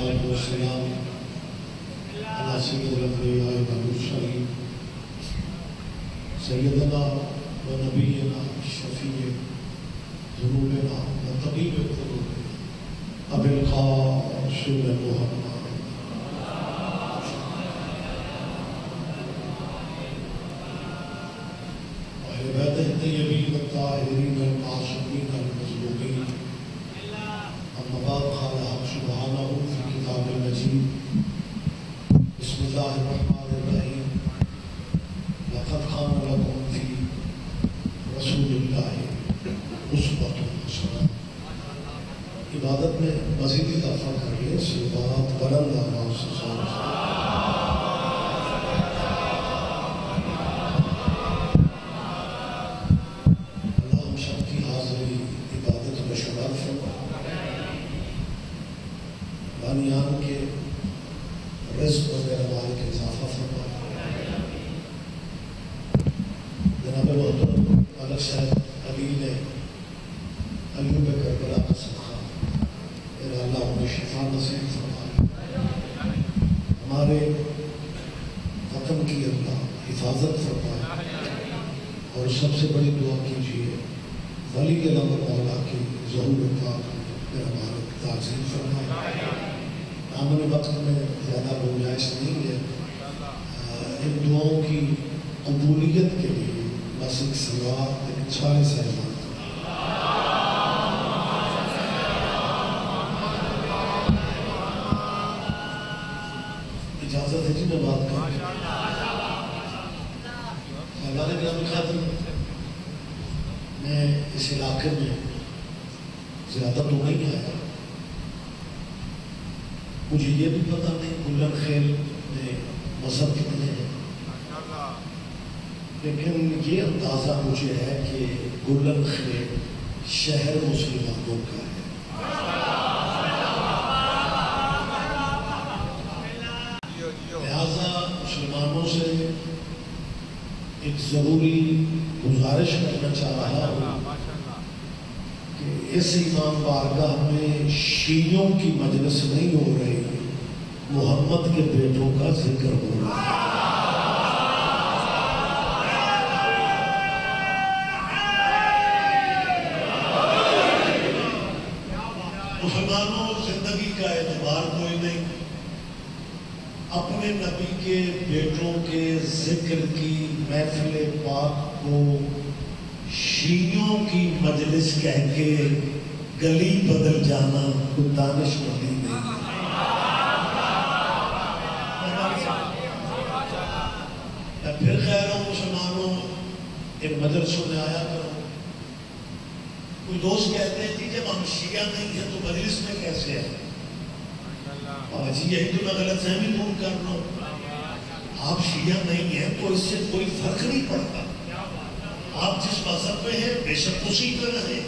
والصلاة والسلام على سيد الأنبياء والمرسلين سيدنا ونبينا شفيع ذنوبنا وطبيب قلوبنا أبي القاسم محمد وعباده الطيبين الطاهرين المعصومين المظلومين. أما بعد قال الحق سبحانه في كتاب المجيد بسم الله الرحمن الرحيم لقد كان لكم في رسول الله أسوة حسنة. عبادت میں مزید اضافہ کریے اس عبادت بلند آواز سے اللہ ہم سب کی حاضری عبادت میں شمار فرمائے، بانیان کے رزق وغیرہ مالک اضافہ فرمائے. جناب محترم ملک صاحب علی نے ایوب کربلا کا صدقہ اللہ انہیں شفا نصیب فرمائے، ہمارے وطن کی اللہ حفاظت فرمائے، اور سب سے بڑی دعا کیجیے ولی علم مولا کی ظہور پاک میں ہمارے تعظیم فرمائے. آمن وقت میں زیادہ گنجائش نہیں ہے، ان دعاؤں کی قبولیت کے لیے بس ایک سلوات ایک چھالے سہمان اجازت ہے جی میں بات کروں. ہمارے گرامی خاتون میں اس علاقے میں زیادہ تو نہیں آیا، مجھے یہ بھی پتہ نہیں گلن خیل میں مذہب کتنے ہیں، لیکن یہ اندازہ مجھے ہے کہ گلن خیل شہر مسلمانوں کا ہے. لہذا مسلمانوں سے ایک ضروری گزارش کرنا چاہ رہا ہوں کہ اس امام بارگاہ میں شیعوں کی مجلس نہیں ہو رہی، محمد کے بیٹوں کا ذکر ہو رہا ہے. مسلمانوں زندگی کا اعتبار کوئی نہیں، اپنے نبی کے بیٹوں کے ذکر کی محفل پاک کو شیعوں کی مجلس کہہ کے گلی بدل جانا کوئی دانش مندی نہیں ہے. پھر خیر ہوں مسلمانوں ایک مجلسوں میں آیا کرو. کوئی دوست کہتے ہیں جی جب ہم شیعہ نہیں ہیں تو مجلس میں کیسے ہے؟ جی یہی تو میں غلط فہمی دور کر رہا ہوں. آپ شیعہ نہیں ہیں تو اس سے کوئی فرق نہیں پڑتا، آپ جس مذہب میں ہیں بے شک اسی پہ رہیں،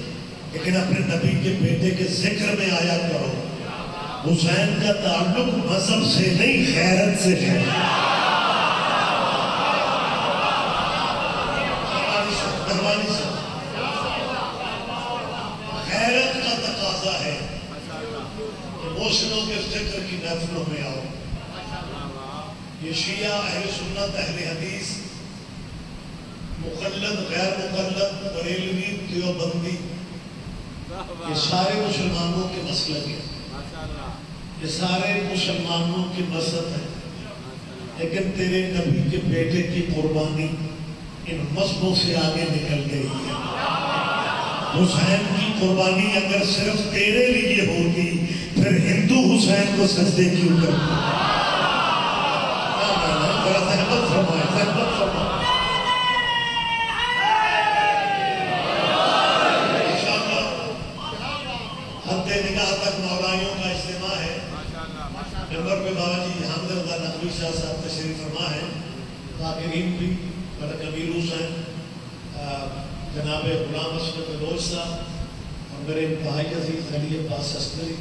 لیکن اپنے نبی کے بیٹے کے ذکر میں آیا کرو. حسین کا تعلق مذہب سے نہیں غیرت سے ہے. غیرت کا تقاضا ہے محسنوں کے ذکر کی محفلوں میں آؤ. یہ شیعہ اہل سنت اہل حدیث مقلد غیر مقلد بریلوی دیوبندی یہ سارے مسلمانوں کے مسلک ہیں، یہ سارے مسلمانوں کے مذہب ہیں، لیکن تیرے نبی کے بیٹے کی قربانی ان مذہبوں سے آگے نکل گئی ہے. حسین کی قربانی اگر صرف تیرے لیے ہوتی پھر ہندو حسین کو سجدے کیوں کرتے؟ ذرا زحمت فرمائے، زحمت فرمائے. انشاءاللہ حد نگاہ تک مولائیوں کا اجتماع ہے. نمبر پہ بابا جی حامد رضا نقوی شاہ صاحب تشریف فرما ہے، ذاکرین بھی ملک امیر حسین، جناب غلام اسود بلوچ صاحب اور میرے انتہائی عزیز علی عباس عسکری.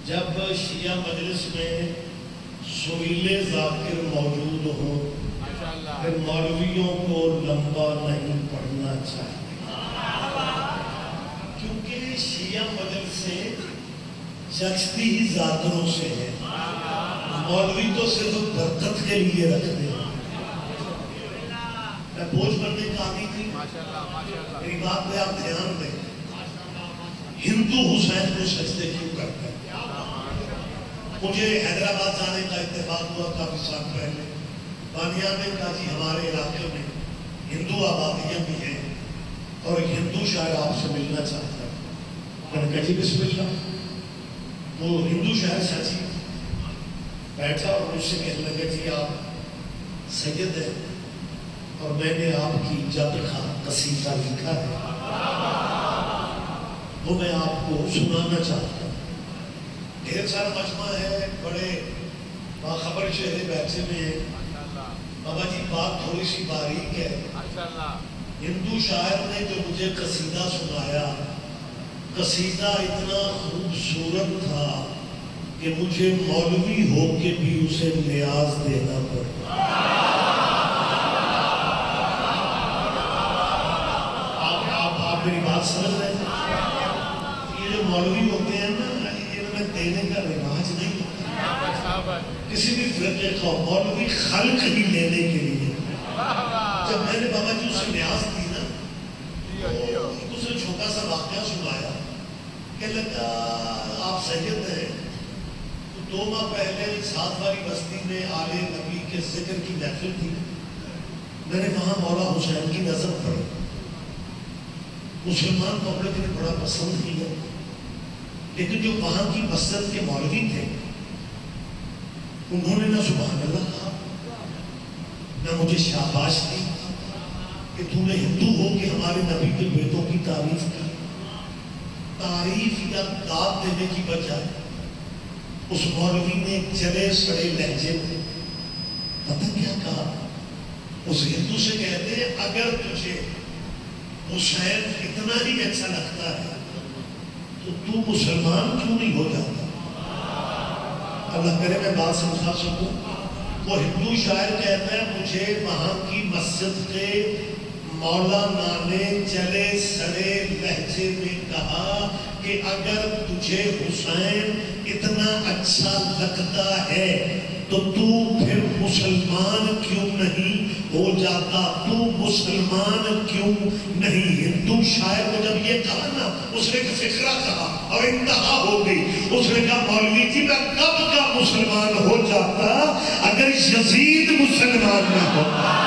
جب شیعہ مجلس میں سویل ذاکر موجود ہوں پھر مولویوں کو لمبا نہیں پڑھنا چاہیے، کیونکہ شیعہ مجلسیں جچتی ہی زادروں سے ہے، مولوی تو صرف برکت کے لیے رکھتے ہیں۔ میں بوجھ بننے کا آدمی تھی، میری بات پہ آپ دھیان دیں۔ ہندو حسین کو سجدے کیوں کرتے ہیں؟ مجھے حیدرآباد جانے کا اتفاق ہوا کافی سال پہلے، بانیان نے کہا جی ہمارے علاقے میں ہندو آبادیاں بھی ہیں اور ایک ہندو شاعر آپ سے ملنا چاہتا ہے۔ میں نے کہا جی بسم اللہ۔ وہ ہندو شاعر سچی بیٹھا اور مجھ سے کہنے لگا جی آپ سید ہیں اور میں نے آپ کی جب کا قصیدہ لکھا ہے، وہ میں آپ کو سنانا چاہتا ہوں۔ ڈھیر سارا مجمع ہے، بڑے باخبر چہرے بیٹھے ہوئے ہیں۔ بابا جی بات تھوڑی سی باریک ہے۔ ہندو شاعر نے جو مجھے قصیدہ سنایا، قصیدہ اتنا خوبصورت تھا کہ مجھے مولوی ہو کے بھی اسے نیاز دینا پڑا۔ آپ میری بات سمجھ رہے ہیں؟ یہ جو مولوی ہوتے ہیں نا، انہیں دینے کا رواج نہیں ہوتا کسی بھی فرقے کا۔ مولوی خلق ہی لینے کے لیے۔ جب میں نے بابا جی اسے نیاز دی نا، اس نے چھوٹا سا واقعہ سنایا کہ لگا آپ سید ہیں تو 2 ماہ پہلے 7 والی بستی میں آل نبی کے ذکر کی محفل تھی، میں نے وہاں مولا حسین کی نظم پڑھی، مسلمان پبلک نے بڑا پسند کیا، لیکن جو وہاں کی مسجد کے مولوی تھے انہوں نے نہ سبحان اللہ کہا نہ مجھے شاباش دی کہ تم نے ہندو ہو کہ ہمارے نبی کے بیٹوں کی تعریف کی۔ تعریف یا داد دینے کی بجائے اس مولوی نے چلے سڑے لہجے میں پتہ کیا کہا؟ اس ہندو سے کہتے ہیں اگر تجھے حسین اتنا ہی اچھا لگتا ہے تو مسلمان کیوں نہیں ہو جاتا؟ اللہ کرے میں بات سمجھا سکوں۔ وہ ہندو شاعر کہتا ہے مجھے وہاں کی مسجد کے مولانا نے چلے سڑے لہجے میں کہا کہ اگر تجھے حسین اتنا اچھا لگتا ہے تو پھر مسلمان کیوں نہیں ہو جاتا؟ تو مسلمان کیوں نہیں؟ ہندو شاعر کو جب یہ کہا نا، اس نے ایک فقرہ کہا اور انتہا ہو گئی۔ اس نے کہا مولوی جی میں کب کا مسلمان ہو جاتا اگر یزید مسلمان نہ ہوتا۔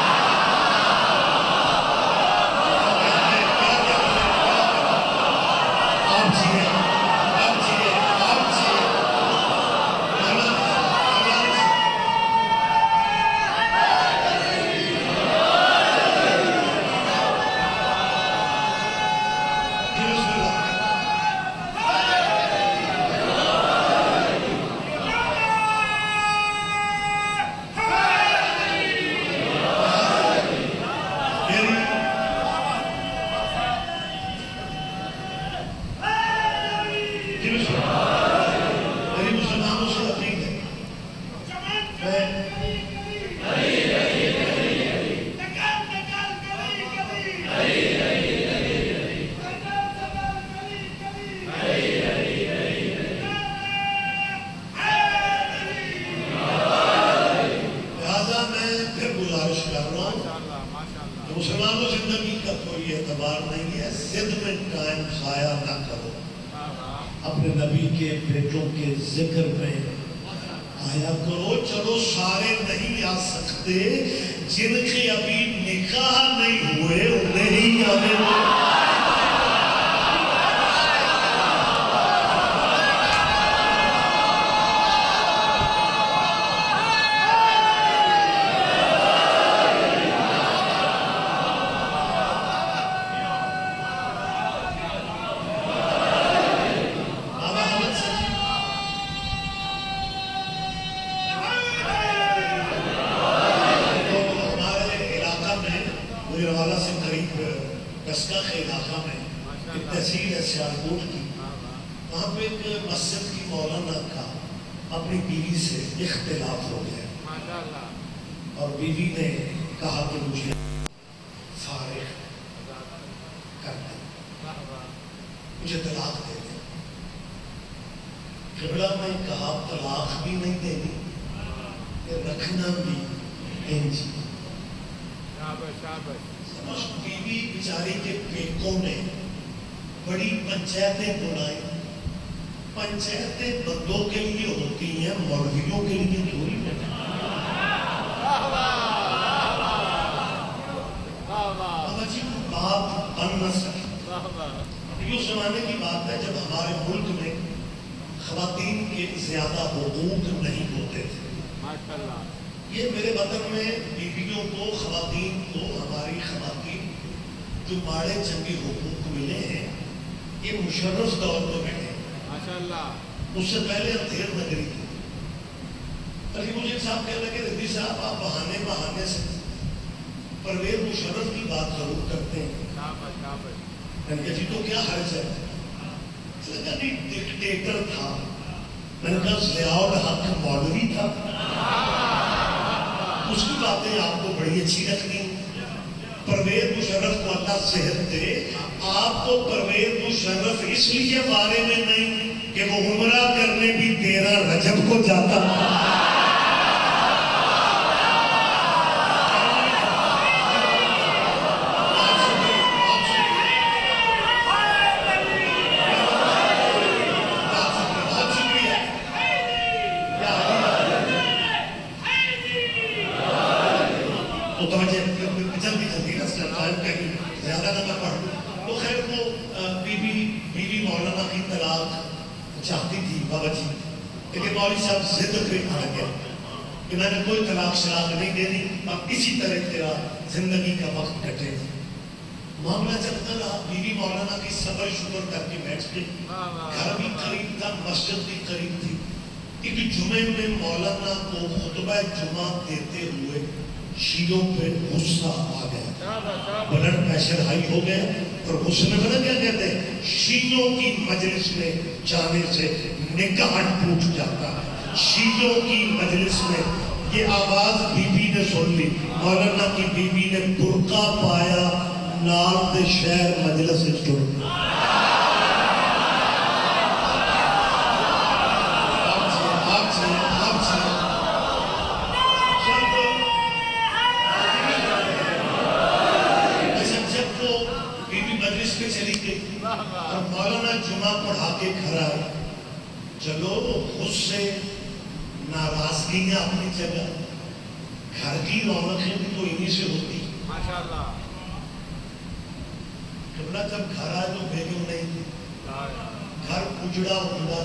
مسلمانوں زندگی کا کوئی اعتبار نہیں ہے، ضد میں ٹائم ضائع نہ کرو، اپنے نبی کے بیٹوں کے ذکر میں آیا کرو۔ چلو سارے نہیں آ سکتے، جن کے ابھی نکاح نہیں ہوئے انہیں ہی آنے تحصیل ہے سیالکوٹ کی، وہاں پہ ایک مسجد کی مولانا کا اپنی بیوی سے اختلاف ہو گیا اور بیوی نے کہا کہ مجھے فارغ کر دیں، مجھے طلاق دے دیں۔ قبلہ میں کہا طلاق بھی نہیں دینی کہ رکھنا بھی نہیں جی. سمجھ بیوی بیچاری کے پیکوں نے بڑی پنچایتیں بلائی. پنچایتیں بندوں کے لیے ہوتی ہیں, مولویوں کے لیے تھوڑی ہوتی ہیں. جی بات بن نہ سکی. یہ اس زمانے کی بات ہے جب ہمارے ملک میں خواتین کے زیادہ حقوق نہیں ہوتے تھے. یہ میرے وطن میں بیویوں کو, خواتین کو, ہماری خواتین جو ماڑے چنگے حقوق ملے ہیں یہ مشرف دور میں ملے. اس سے پہلے اندھیر نگری تھی. علی مجھے صاحب کہہ لگے رضوی صاحب آپ بہانے سے پرویز مشرف کی بات ضرور کرتے ہیں. میں نے کہا جی تو کیا حرج ہے؟ لگا نہیں ڈکٹیٹر تھا. میں نے کہا ضیاء الحق مولوی تھا, اس کی باتیں آپ کو بڑی اچھی لگتی ہیں. پرویز مشرف کو اللہ صحت دے, آپ کو پرویز مشرف اس لیے بارے میں نہیں کہ وہ عمرہ کرنے بھی 13 رجب کو جاتا. مولوی صاحب ضد پہ آ گیا کہ میں نے کوئی طلاق شلاق نہیں دینی, اب اسی طرح تیرا زندگی کا وقت کٹے. معاملہ چلتا رہا. بیوی مولانا کی صبر شکر کر کے بیٹھ گئی. گھر بھی قریب تھا, مسجد بھی قریب تھی. ایک جمعے میں مولانا کو خطبہ جمعہ دیتے ہوئے شیعوں پہ غصہ آ گیا, بلڈ پریشر ہائی ہو گیا, اور غصے میں پتہ کیا کہتے ہیں, شیعوں کی مجلس میں جانے سے نکاح ٹوٹ جاتا ہے. شیعوں کی مجلس میں یہ آواز بی بی نے سن لی. مولانا کی بی بی نے برقع پایا, نال دے شہر مجلس سے جڑ گیا. اور مولانا جمعہ پڑھا کے گھر آئے. چلو غصے ناراضگیاں اپنی جگہ, گھر کی رونقیں بھی تو انہی سے ہوتی. قبلہ جب گھر آئے تو بیگم نہیں تھی, گھر اجڑا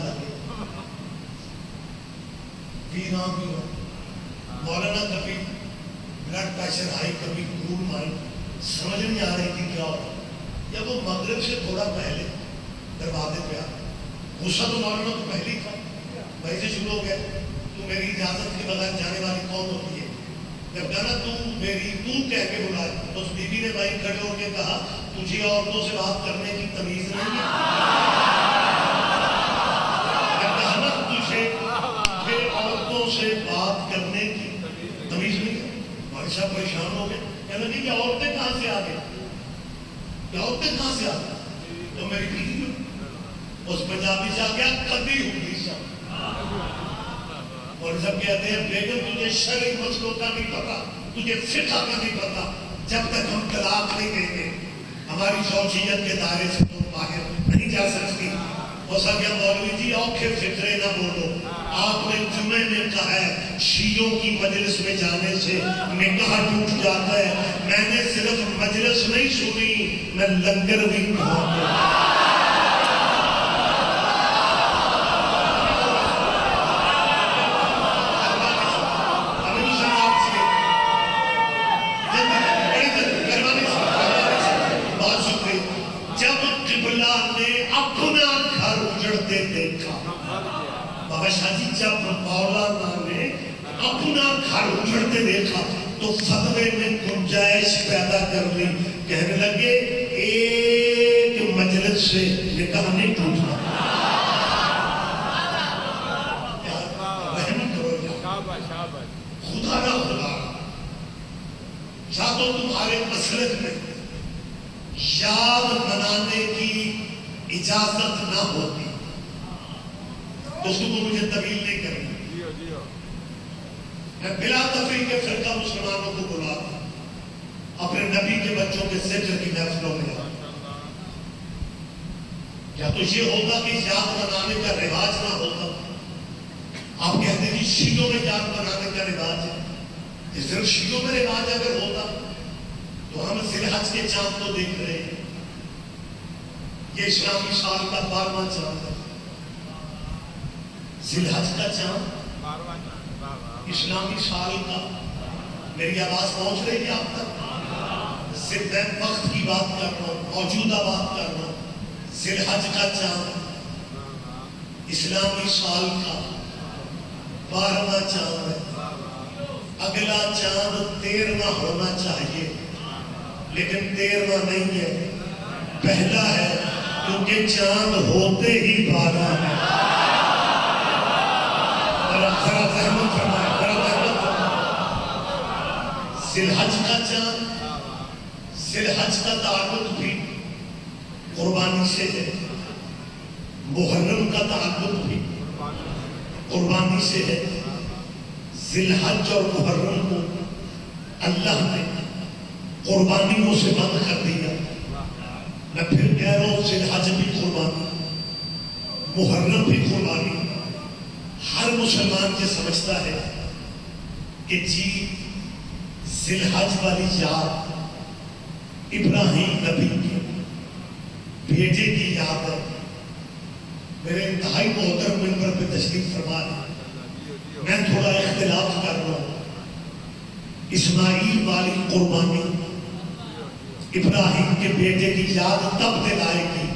لگے, ویراں. مولانا کبھی بلڈ پریشر ہائی, کبھی خون مائی, سمجھ نہیں آ رہی تھی کیا ہو. یا وہ مغرب سے تھوڑا پہلے دروازے پہ آ, غصہ تو مولانا تو پہلے ہی تھا. وہی سے شروع ہو گیا, تو میری اجازت کے بغیر جانے والی کون ہوتی ہے؟ جب کہا تو کہہ کے بلائے, اس بی بی نے بھائی کھڑے ہو کے کہا تجھے عورتوں سے بات کرنے کی تمیز نہیں ہے. جب کہا نا تجھے عورتوں سے بات کرنے کی تمیز نہیں ہے. بھائی صاحب پریشان ہو گئے, کہنے لگے کہ عورتیں کہاں سے آ گئے, عورتیں کہاں سے آتا؟ تو میری بیوی اس پنجابی سے آ گیا کبھی ہوگی سب. اور سب کہتے ہیں بیگم تجھے شرعی مسئلوں کا نہیں پتا, تجھے فقہ کا نہیں پتا. جب تک ہم طلاق نہیں دیں گے ہماری زوجیت کے دائرے سے تم باہر نہیں جا سکتی. وہ سب کیا مولوی جی اوکھے فکرے نہ بولو, آپ نے جمعے میں کہا ہے شیعوں کی مجلس میں جانے سے نکاح ٹوٹ جاتا ہے. میں نے صرف مجلس نہیں سنی, میں لنگر بھی کھاتا. جب قبلہ نے اپنا گھر اجڑتے دیکھا, بابا شاہ جی جب مولانا نے اپنا گھر اجڑتے دیکھا تو فتوے میں گنجائش پیدا کر لی. کہنے لگے ایک مجلس سے نکاح نہیں ٹوٹنا. رحم کرو خدا نہ خدا, یا تو تمہارے مسلک میں یاد منانے کی اجازت نہ ہوتی, گفتگو مجھے طویل نہیں کرنی. میں بلا تفریق کے فرقہ مسلمانوں کو بلاتا اپنے نبی کے بچوں کے ذکر کی محفلوں میں. یا تو یہ ہوتا کہ یاد منانے کا رواج نہ ہوتا. آپ کہتے ہیں کہ شیعوں میں یاد منانے کا رواج ہے. یہ صرف شیعوں میں رواج اگر ہوتا تو ہم ذی الحج کے چاند کو دیکھ رہے ہیں. یہ اسلامی سال کا 12واں چاند ہے. ذی الحج کا چاند اسلامی سال کا. میری آواز پہنچ رہی ہے آپ تک؟ صرف میں وقت کی بات کر رہا ہوں, موجودہ بات کر رہا ہوں. ذی الحج کا چاند اسلامی سال کا 12واں چاند ہے. اگلا چاند 13واں ہونا چاہیے لیکن 13واں نہیں ہے, پہلا ہے, کیونکہ چاند ہوتے ہی 12 ہے. ذرا زحمت فرمائے, ذی الحج کا چاند, ذی الحج کا تعلق بھی قربانی سے ہے. محرم کا تعلق بھی قربانی سے ہے. ذی الحج اور محرم کو اللہ نے قربانیوں سے بند کر دیا. میں پھر کہہ رہا ہوں, ذی الحج بھی قربانی, محرم بھی قربانی. ہر مسلمان یہ سمجھتا ہے کہ جی ذی الحج والی یاد ابراہیم نبی کے بیٹے کی یاد ہے. میرے انتہائی محترم منبر پہ تشریف فرما ہے, میں تھوڑا اختلاف کر رہا ہوں. اسماعیل والی قربانی ابراہیم کے بیٹے کی یاد تب دلائے گی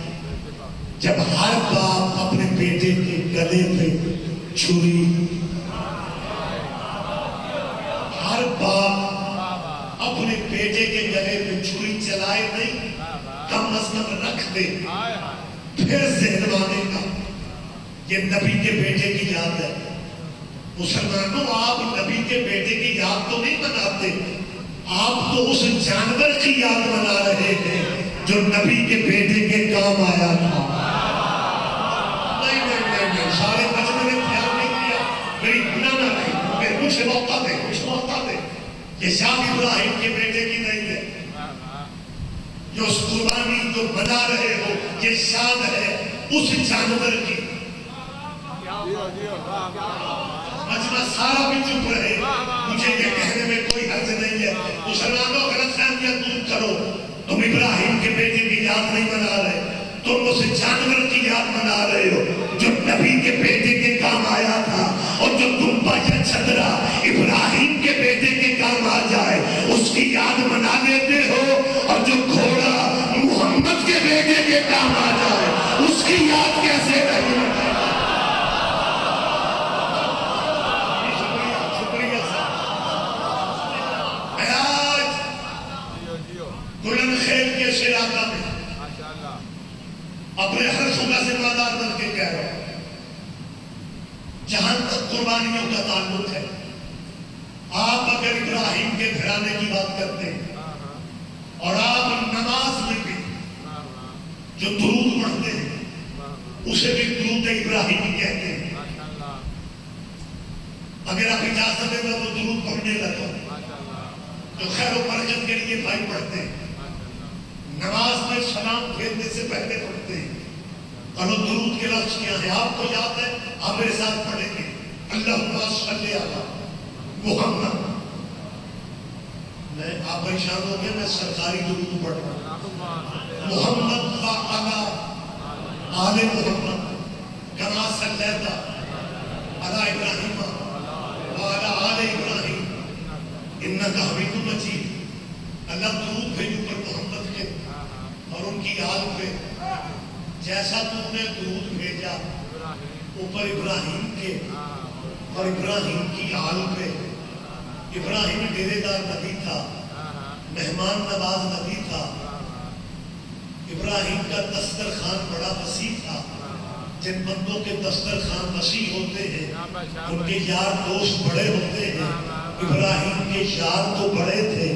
جب ہر باپ اپنے بیٹے کے گلے پہ چھری, ہر باپ اپنے بیٹے کے گلے پہ چھری چلائے نہیں, کم از کم رکھ دے, پھر ذہن آنے کا یہ نبی کے بیٹے کی یاد ہے. مسلمانوں, آپ نبی کے بیٹے کی یاد تو نہیں مناتے, آپ تو اس جانور کی یاد منا رہے ہیں جو نبی کے بیٹے کے کام آیا تھا. نہیں, سارے بچوں نے خیال نہیں کیا. میری گناہ نہ نہیں, مجھے موقع دے, مجھے موقع دے. یہ یاد ابراہیم کے بیٹے کی نہیں ہے. جو اس قربانی جو بنا رہے ہو یہ یاد ہے اس جانور کی. مجمع سارا بھی چپ رہے, مجھے یہ کہنے میں کوئی حرج نہیں ہے. مسلمانوں غلط فہمیاں دور کرو. تم ابراہیم کے بیٹے کی یاد نہیں منا رہے, تم اس جانور کی یاد منا رہے ہو جو نبی کے بیٹے کے کام آیا تھا. اور جو دمبا یا چھترا ابراہیم کے بیٹے کے کام آ جائے اس کی یاد منا لیتے ہو, اور جو گھوڑا محمد کے بیٹے کے کام آ جائے اس کی یاد کیسے نہیں. بلند خیل کے اس علاقہ میں اپنے ہر صبح سے مادار بن کے کہہ رہا ہوں, جہاں تک قربانیوں کا تعلق ہے, آپ اگر ابراہیم کے گھرانے کی بات کرتے ہیں اور آپ نماز میں بھی جو درود پڑھتے ہیں اسے بھی درود ابراہیمی کہتے ہیں. اگر آپ اجازت دیں تو وہ درود پڑھنے لگا جو خیر و برکت کے لیے بھائی پڑھتے ہیں. نماز میں سلام پھیرنے سے پہلے پڑھتے ہیں, اور وہ درود کے لفظ کیا ہے آپ کو یاد ہے, آپ میرے ساتھ پڑھیں گے. اللہم صلی علی محمد. میں آپ پریشان ہو گئے, میں سرکاری درود پڑھ رہا ہوں. محمد وعلی آل محمد کما صلیت علی ابراہیم وعلی آل ابراہیم انک حمید مجید. اللہ درود بھیجو پر محمد کے اور ان کی آل پہ جیسا تم نے درود بھیجا اوپر ابراہیم کے اور ابراہیم کی آل پہ. ابراہیم ڈیرے دار نبی تھا, مہمان نواز نبی تھا. ابراہیم کا دسترخوان بڑا وسیع تھا. جن بندوں کے دسترخوان وسیع ہوتے ہیں ان کے یار دوست بڑے ہوتے ہیں. ابراہیم کے یار تو بڑے تھے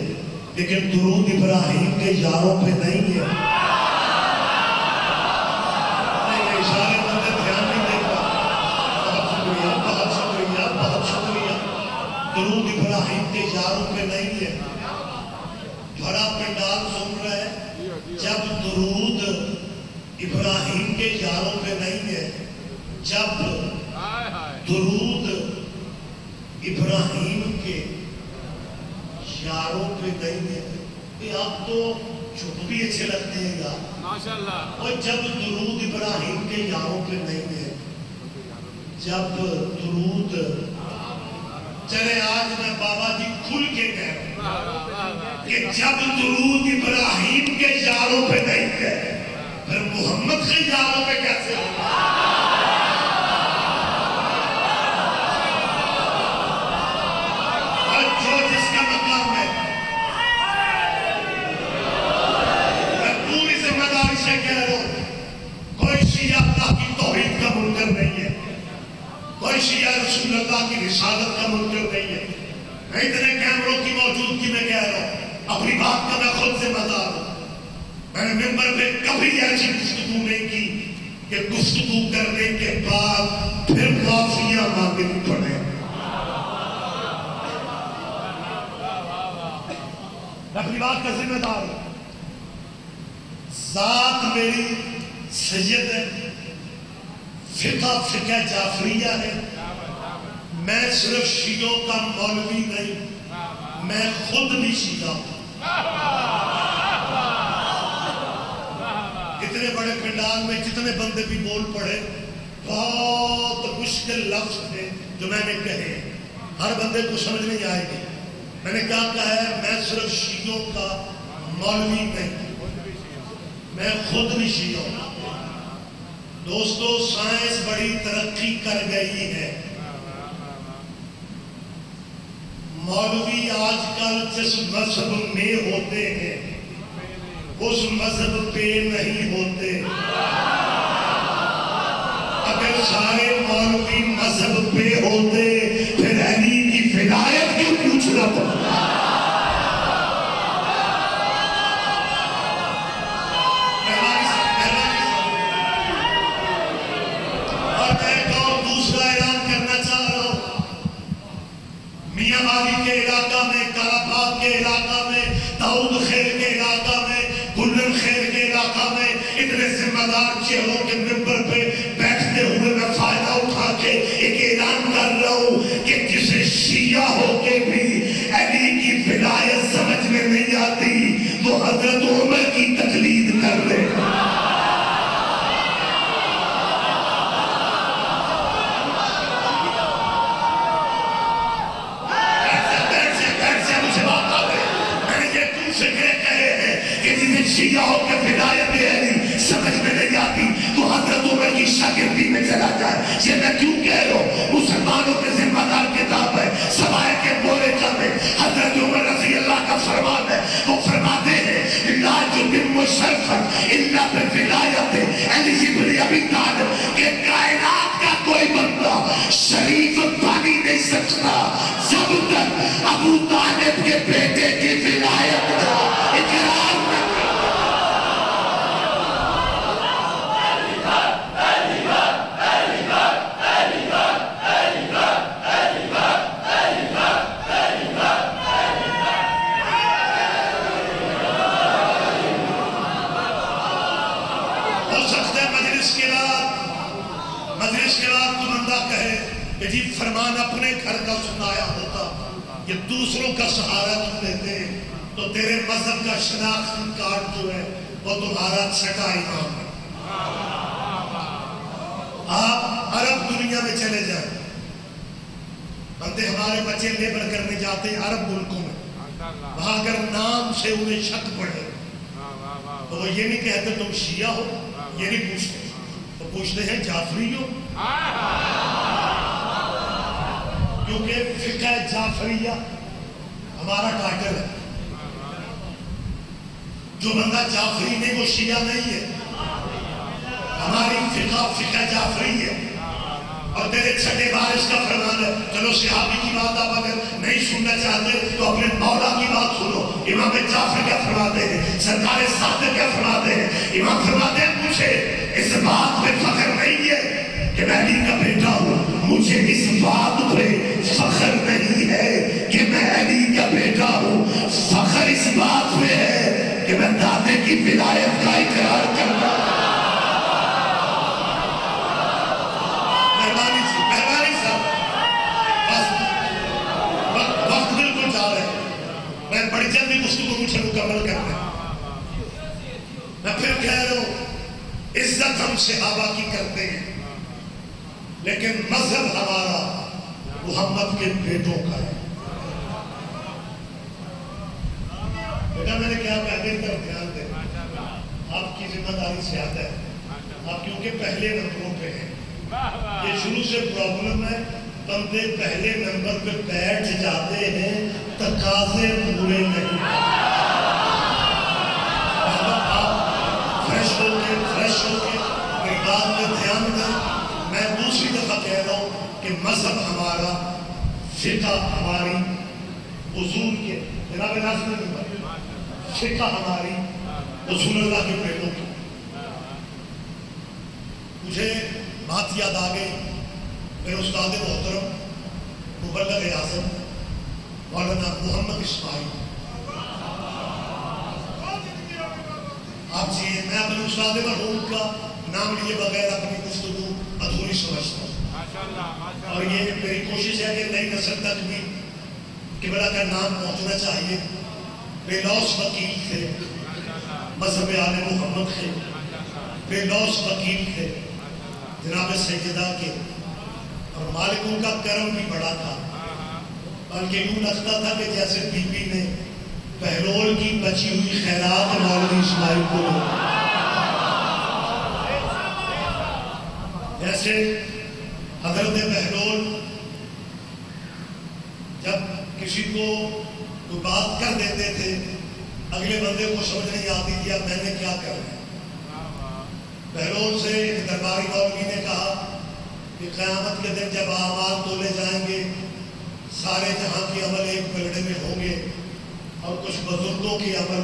لیکن درود ابراہیم کے یاروں پہ نہیں ہے. سارے بندے دھیان نہیں دے پا. ابراہیم کے یاروں پہ نہیں ہے. بڑا پنڈال سن رہا ہے. جب درود ابراہیم کے یاروں پہ نہیں ہے, جب درود ابراہیم کے یاروں پہ نہیں ہے. آپ تو چھپ بھی اچھے لگتے ہیں یار ماشاءاللہ. اور جب درود ابراہیم کے یاروں پہ نہیں ہے, جب درود, چلے آج میں بابا جی کھل کے کہہ رہا ہوں کہ جب درود ابراہیم کے یاروں پہ نہیں ہے, پھر محمد کے یاروں پہ کیسے ہوگا؟ اور جو جس کا مقام ہے, میں پوری ذمہ داری سے کہہ رہا ہوں, کوئی شیعہ اللہ کی توحید کا منکر نہیں ہے, کوئی شیعہ رسول اللہ کی رسالت کا منکر نہیں ہے. میں اتنے کیمروں کی موجودگی میں کہہ رہا ہوں, اپنی بات کا میں خود ذمہ دار ہوں. میں نے ممبر پہ کبھی ایسی گفتگو نہیں کی کہ گفتگو کرنے کے بعد پھر معافیاں مانگنی پڑے. میں اپنی بات کا ذمہ دار ہوں. ذات میری سید ہے, فقہ جعفریہ ہے. میں صرف شیعوں کا مولوی نہیں, میں خود بھی شیعہ ہوں. اتنے بڑے پنڈال میں جتنے بندے بھی بول پڑے, بہت مشکل لفظ تھے جو میں نے کہے, ہر بندے کو سمجھ نہیں آئے گی. میں نے کیا کہا ہے, میں صرف شیعوں کا مولوی نہیں, میں خود بھی شیعہ ہوں. دوستو, سائنس بڑی ترقی کر گئی ہے. مولوی آج کل جس مذہب میں ہوتے ہیں اس مذہب پہ نہیں ہوتے. اگر سارے مولوی مذہب پہ ہوتے پھر علی کی ولایت کیوں پوچھنا پڑتا؟ اور میں ایک اور دوسرا اعلان کرنا چاہ رہا ہوں. میاں والی کے علاقہ میں, کالاباد کے علاقہ میں, داؤد خیر کے علاقہ میں, گلن خیر کے علاقہ میں اتنے ذمہ دار چہروں کے ممبر پہ بیٹھتے ہوئے میں فائدہ اٹھا کے ایک اعلان کر رہا ہوں کہ جسے شیعہ ہو کے بھی علی کی ولایت سمجھ میں نہیں آتی وہ حضرت عمر کی تقلید کر لے. شیعہ ہو کے ولایت علی سمجھ میں نہیں آتی تو حضرت عمر کی شاگردی میں چلا جائے. یہ میں کیوں کہہ رہا ہوں, مسلمانوں کے ذمہ دار کتاب ہے سوائے کے بولے میں حضرت عمر رضی اللہ کا فرمان ہے. وہ فرماتے ہیں لا یتم شرفا الا بولایت علی بن ابی طالب, کہ کائنات کا کوئی بندہ شریف بن نہیں سکتا جب تک ابو طالب کے بیٹے کی ولایت کا اقرار نہ کرے. مجلس کے بعد تو بندہ کہے کہ جی فرمان اپنے گھر کا سنایا ہوتا, یہ دوسروں کا سہارا تم لیتے تو تیرے مذہب کا شناختی کارڈ جو ہے وہ تمہارا چھٹا امام ہے. آپ عرب دنیا میں چلے جائیں, بندے ہمارے بچے لیبر کرنے جاتے ہیں عرب ملکوں میں, وہاں اگر نام سے انہیں شک پڑے تو وہ یہ نہیں کہتے تم شیعہ ہو, یہ نہیں پوچھتے, وہ پوچھتے ہیں جعفری ہو, کیونکہ فقہ جعفریہ ہمارا ٹائٹل ہے. جو بندہ جعفری نہیں وہ شیعہ نہیں ہے. ہماری فقہ جعفری ہے. اور میرے چھٹے بارش کا فرمان ہے. چلو صحابی کی بات آپ اگر نہیں سننا چاہتے تو اپنے مولا کی بات سنو. امام جعفر کیا فرماتے ہیں, سرکار صادق کیا فرماتے ہیں. امام فرماتے ہیں مجھے اس بات پہ فخر نہیں ہے کہ میں علی کا بیٹا ہوں, مجھے اس بات پہ فخر نہیں ہے کہ میں اتنے مکمل کرنا ہے. میں پھر کہہ رہا ہوں عزت ہم صحابہ کی کرتے ہیں لیکن مذہب ہمارا محمد کے بیٹوں کا ہے. بیٹا میں نے کیا پہلے طرف دھیان دیں, آپ کی ذمہ داری زیادہ ہے, آپ کیونکہ پہلے نمبروں پہ ہیں. یہ شروع سے پرابلم ہے, بندے پہلے نمبر پہ بیٹھ جاتے ہیں تقاضے پورے نہیں. فریش ہو کے میری بات میں دھیان دیں. میں دوسری دفعہ کہہ رہا ہوں کہ مذہب ہمارا, فقہ ہماری, حضور کے جناب ناظرین فقہ ہماری رسول اللہ کے بیٹوں کی. مجھے بات یاد آ گئی, میرے استاد محترم مبلغ اعظم مولانا محمد اسماعیل. آپ چاہیے میں اپنے استاد مرحوم کا نام لیے بغیر اپنی گفتگو ادھوری سمجھتا ہوں, اور یہ میری کوشش ہے کہ نئی نسل تک بھی قبلہ کا نام پہنچنا چاہیے. بے لوث وکیل تھے, مذہب آل محمد تھے, بے لوث وکیل تھے جناب سیدہ کے, اور مالک ان کا کرم بھی بڑا تھا. بلکہ یوں لگتا تھا کہ جیسے بی بی نے بہلول کی بچی ہوئی خیرات مولوی اسماعیل کو دو. جیسے حضرت بہلول جب کسی کو کوئی بات کر دیتے تھے, اگلے بندے کو سمجھ نہیں آتی تھی اب میں نے کیا کرنا ہے. بہلول سے ایک درباری مولوی نے کہا کہ قیامت کے دن جب اعمال تولے جائیں گے سارے جہاں کے عمل ایک پلڑے میں ہوں گے اور کچھ بزرگوں کے عمل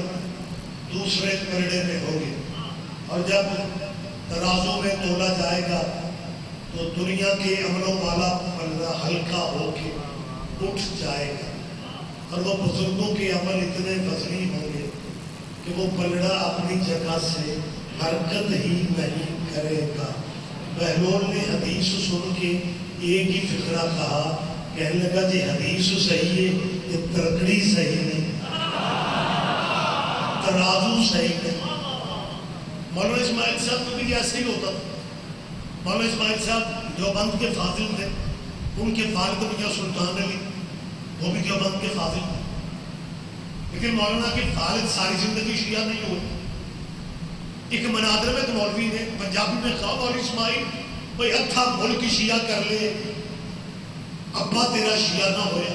دوسرے پلڑے میں ہوں گے, اور جب ترازو میں تولا جائے گا تو دنیا کے عملوں والا پلڑا ہلکا ہو کے اٹھ جائے گا, اور وہ بزرگوں کے عمل اتنے وزنی ہوں گے کہ وہ پلڑا اپنی جگہ سے حرکت ہی نہیں کرے گا. بہلول نے حدیث سن کے ایک ہی فقرہ کہا, کہنے لگا جی حدیث صحیح ہے, یہ ترکڑی صحیح نہیں, ترازو صحیح نہیں. مولانا اسماعیل صاحب کو بھی ایسے ہی ہوتا تھا. مولانا اسماعیل صاحب دیوبند کے فاضل تھے, ان کے والد میاں سلطان علی وہ بھی دیوبند کے فاضل تھے, لیکن مولانا کے والد ساری زندگی شیعہ نہیں ہوئے. ایک مناظرے میں ایک مولوی نے پنجابی میں کہا مولوی اسماعیل بھائی اتھا ملک شیعہ کر لے ابا تیرا شیعہ نہ ہویا.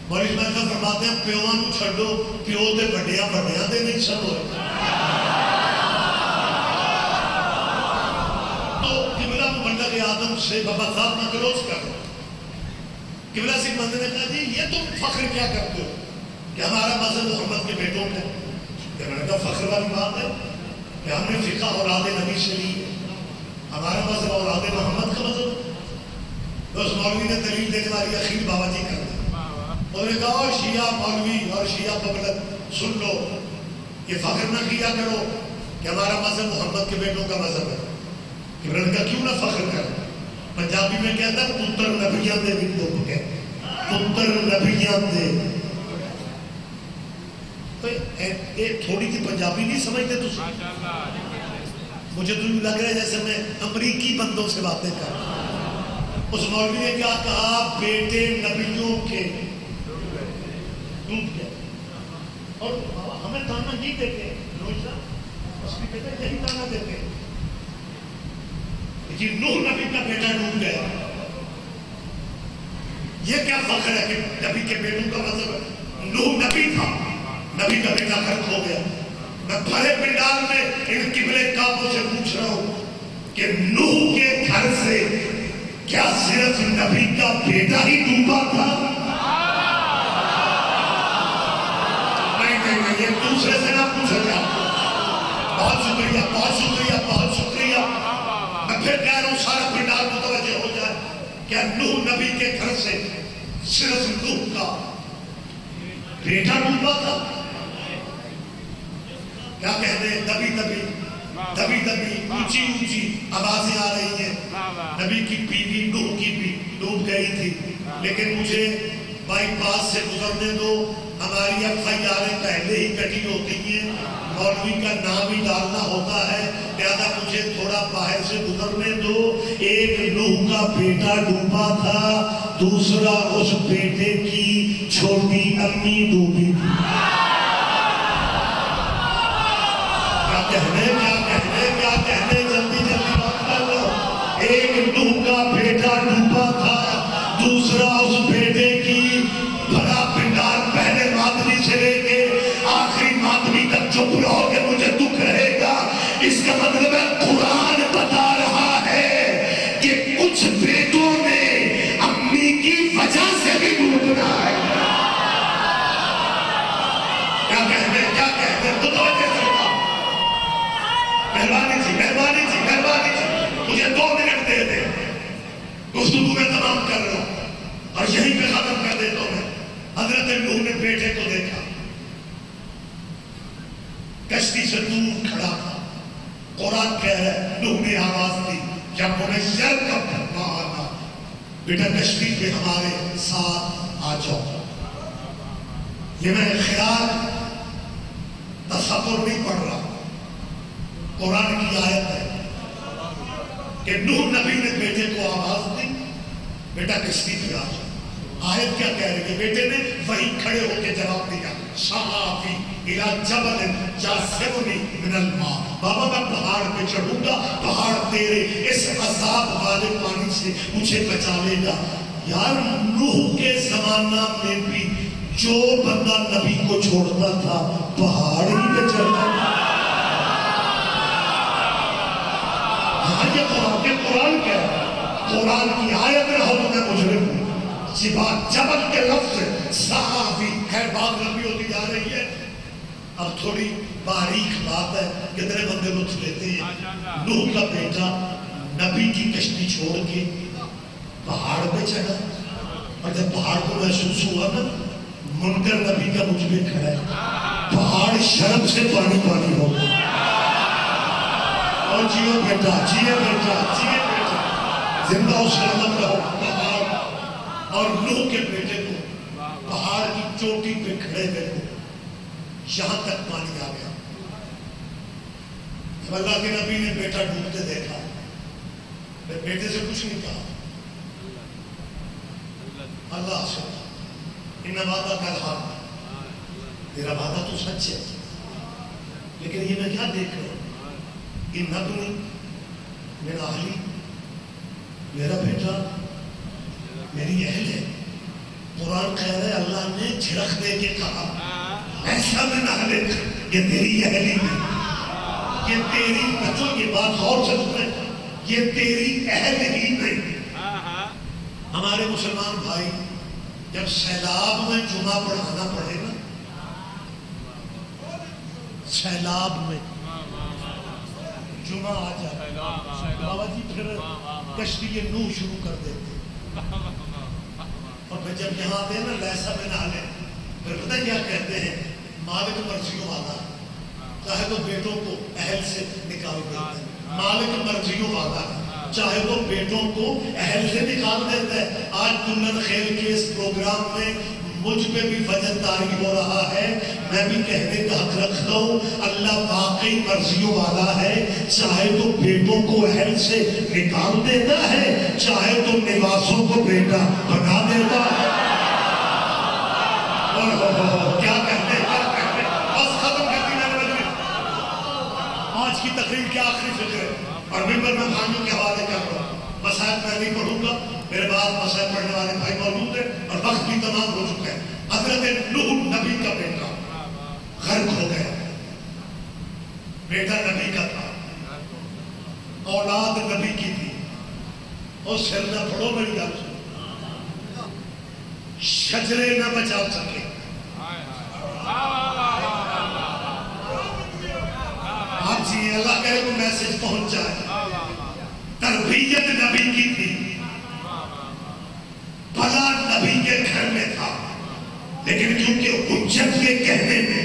مولوی اسماعیل کا فرماتے ہیں پیواں نو چھڈو, پیو تے بڑیاں بڑیاں تے نہیں سن ہوئے. تو قبلہ مبلغ اعظم سے بابا صاحب نہ کلوز کر, قبلہ سنگھ بندے نے کہا جی یہ تم فخر کیا کرتے ہو کہ ہمارا مذہب محمد کے بیٹوں کا. میں نے کہا فخر والی بات ہے کہ ہم نے فقہ اولاد نبی سے لی, ہمارا مذہب اولاد محمد کا مذہب. تو اس مولوی نے دلیل دینے والی اخیر بابا جی کر دی. انہوں نے کہا شیعہ مولوی اور شیعہ پبلک سن لو, یہ فخر نہ کیا کرو کہ ہمارا مذہب محمد کے بیٹوں کا مذہب ہے. عمران کا کیوں نہ فخر کر. پنجابی میں کہتا ہے پتر نبیاں دے بھی دکھ ہے, پتر نبیاں دے. ایک تھوڑی سی پنجابی نہیں سمجھتے تو مجھے تو لگ رہا ہے جیسے میں امریکی بندوں سے باتیں کر رہا ہوں. اس مولوی نے کیا کہا بیٹے نبیوں کے ڈوب گئے, اور ہمیں تانا نہیں دیتے اس کی بیٹے یہی تانا دیتے کہ نوح نبی کا بیٹا ڈوب گیا. یہ کیا فخر ہے کہ نبی کے بیٹوں کا مذہب نوح نبی تھا, نبی کا بیٹا غرق ہو گیا. میں بھرے پنڈال میں ان قبلے کعبوں سے پوچھ رہا ہوں کہ نوح کے گھر سے کیا صرف نبی کا بیٹا ہی ڈوبا تھا؟ نہیں, یہ دوسرے سے نہ پوچھا جائے. بہت شکریہ, بہت شکریہ, بہت شکریہ. میں پھر کہہ رہا ہوں سارا پنڈال متوجہ ہو جائے. کیا نوح نبی کے گھر سے صرف نوح کا بیٹا ڈوبا تھا؟ کیا کہتے ہیں دبی دبی اونچی اونچی آوازیں آ رہی ہیں. نبی کی بیوی نوح کی بھی ڈوب گئی تھی, لیکن مجھے بائی پاس سے گزرنے دو, ہماری FIR پہلے ہی کٹی ہوتی ہیں، مولوی کا نام ہی ڈالنا ہوتا ہے، لہذا مجھے تھوڑا باہر سے گزرنے دو۔ ایک نوح کا بیٹا ڈوبا تھا، دوسرا اس بیٹے کی چھوٹی امی ڈوبی تھی۔ کیا کہنے جلدی بات کر لو۔ ایک نوح کا بیٹا ڈوبا تھا، دوسرا اس بیٹے کی بڑا پنڈال پہلے ماتمی سے لے کے آخری ماتمی تک چپ رہو کہ مجھے دکھ رہے گا۔ اس کا مطلب ہے قرآن بتا رہا ہے کہ کچھ بیٹوں نے امی کی وجہ سے بھی ڈوبنا ہے۔ کیا کہنے مہربانی جی مجھے 2 منٹ دے دیں، گفتگو میں تمام کر رہا ہوں اور یہیں پہ ختم کر دیتا ہوں۔ میں حضرت نوح نے بیٹے کو دیکھا، کشتی سے دور کھڑا تھا۔ قرآن کہہ رہا ہے نوح نے آواز دی جب انہیں یرکب معنا، بیٹا کشتی پہ ہمارے ساتھ آ جاؤ۔ یہ میں خیال تصور نہیں پڑھ رہا، قرآن کی آیت ہے کہ نوح نبی نے بیٹے کو آواز دی بیٹا کشتی پہ آ جاؤ۔ آیت کیا کہہ رہی ہے؟ بیٹے نے وہیں کھڑے ہو کے جواب دیا، سآوی الی جبل یعصمنی من الماء، بابا میں پہاڑ پہ چڑھوں گا، پہاڑ تیرے اس عذاب والے پانی سے مجھے بچا لے گا۔ یار نوح کے زمانہ میں بھی جو بندہ نبی کو چھوڑتا تھا پہاڑ ہی پہ چڑھتا تھا۔ یہ قرآن کیا ہے؟ قرآن کی آیت رہو تو میں مجرم ہوں۔ بات جبل کے لفظ صحابی خیر بات لمبی ہوتی جا رہی ہے، اب تھوڑی باریک بات ہے، کتنے بندے لطف لیتے ہیں۔ نوح کا بیٹا نبی کی کشتی چھوڑ کے پہاڑ پہ چڑھا، اور جب پہاڑ کو محسوس ہوا نا منکر نبی کا مجھ پہ کھڑا ہے، پہاڑ شرم سے پانی ہو گیا۔ اور جیو بیٹا زندہ و سلامت رہو۔ اور نوح کے بیٹے کو پہاڑ کی چوٹی پہ کھڑے ہوئے کو یہاں تک پانی آ گیا۔ جب اللہ کے نبی نے بیٹا ڈوبتے دیکھا، بیٹے سے کچھ نہیں کہا، اللہ سے ان وعدہ کا حق، تیرا وعدہ تو سچ ہے، لیکن یہ میں کیا دیکھ رہا ہوں؟ ان ابنی میرا اہلی، میرا بیٹا میری اہل ہے۔ قرآن کہہ رہے اللہ نے جھڑک دے کے کہا ایسا میں نہ لکھ، یہ تیری اہلی نہیں، یہ تیری بچوں، یہ بات غور سے سنیں، یہ تیری اہل ہی نہیں۔ ہمارے مسلمان بھائی جب سیلاب میں جمعہ پڑھانا پڑے نا، سیلاب میں جمعہ آ جائے بابا جی پھر کشتی نوح شروع کر دیتے، اور پھر جب یہاں آتے ہیں نا لیسا میں نہ لیں، پھر پتہ کیا کہتے ہیں؟ مالک مرضیوں والا، چاہے وہ بیٹوں کو اہل سے نکال دیتا ہے، مالک مرضیوں والا چاہے وہ بیٹوں کو اہل سے نکال دیتا ہے۔ آج کنن خیل کے اس پروگرام میں مجھ پہ بھی فجر طاری ہو رہا ہے، میں بھی کہنے کا حق رکھتا ہوں اللہ واقعی مرضیوں والا ہے، چاہے تو بیٹوں کو اہل سے نکال دیتا ہے، چاہے تو نواسوں کو بیٹا بنا دیتا ہے۔ کیا کہتے بس ختم کرتی میں آج کی تقریر کی آخری فکر ہے، اور ممبر میں بھائیوں کے حوالے کر رہا ہوں۔ مسائل میں نہیں پڑھوں گا، میرے بعد مسائل پڑھنے والے بھائی موجود ہیں اور وقت بھی تمام ہو چکا ہے۔ حضرت نوح نبی کا بیٹا غرق ہو گیا، بیٹا نبی کا تھا، اولاد نبی کی تھی، اور سر نہ پڑھو میری گل سنو، شجرے نہ بچا سکے۔ آپ جی اللہ کہے تو میسج پہنچ جائے۔ تربیت نبی کی تھی، بھلا نبی کے گھر میں تھا، لیکن کیونکہ حجت کے کہنے میں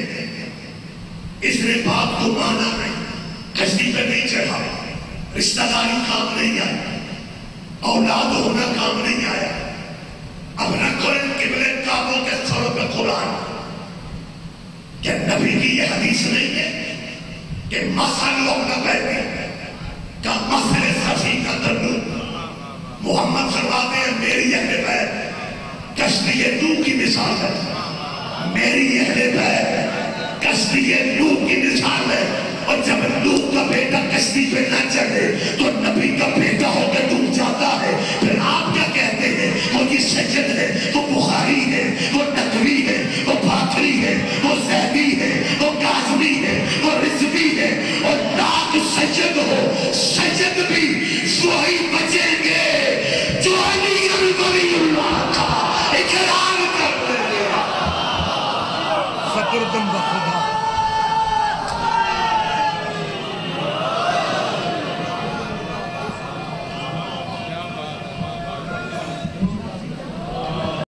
اس نے باپ کو مانا نہیں، کشتی پہ نہیں چڑھا، رشتہ داری کام نہیں آیا، اولاد ہونا کام نہیں آیا۔ اب نہ قرآن قبلے کعبوں کے سروں پہ قرآن، کہ نبی کی یہ حدیث نہیں ہے کہ مثل نبی کا مثل سفینہ النوح. محمد فرماتے ہیں میری اہل بیت کشتی نوح کی مثال ہے. میری اہل بیت کشتی نوح کی مثال ہے. اور جب نوح کا بیٹا کشتی پہ نہ چڑھے تو نبی کا بیٹا ہو کے ڈوب جاتا ہے. پھر آپ کیا کہتے ہیں وہ یہ سجد ہے، وہ بخاری ہے، وہ نقوی ہے، وہ بھاکری ہے، وہ زیدی ہے، وہ کاظمی ہے، وہ رضوی ہے. اور ناک سجد ہو، سجد بھی وہی بچیں گے جو علی ولی اللہ کا اقرار کرتے ہیں. سپردم بخدا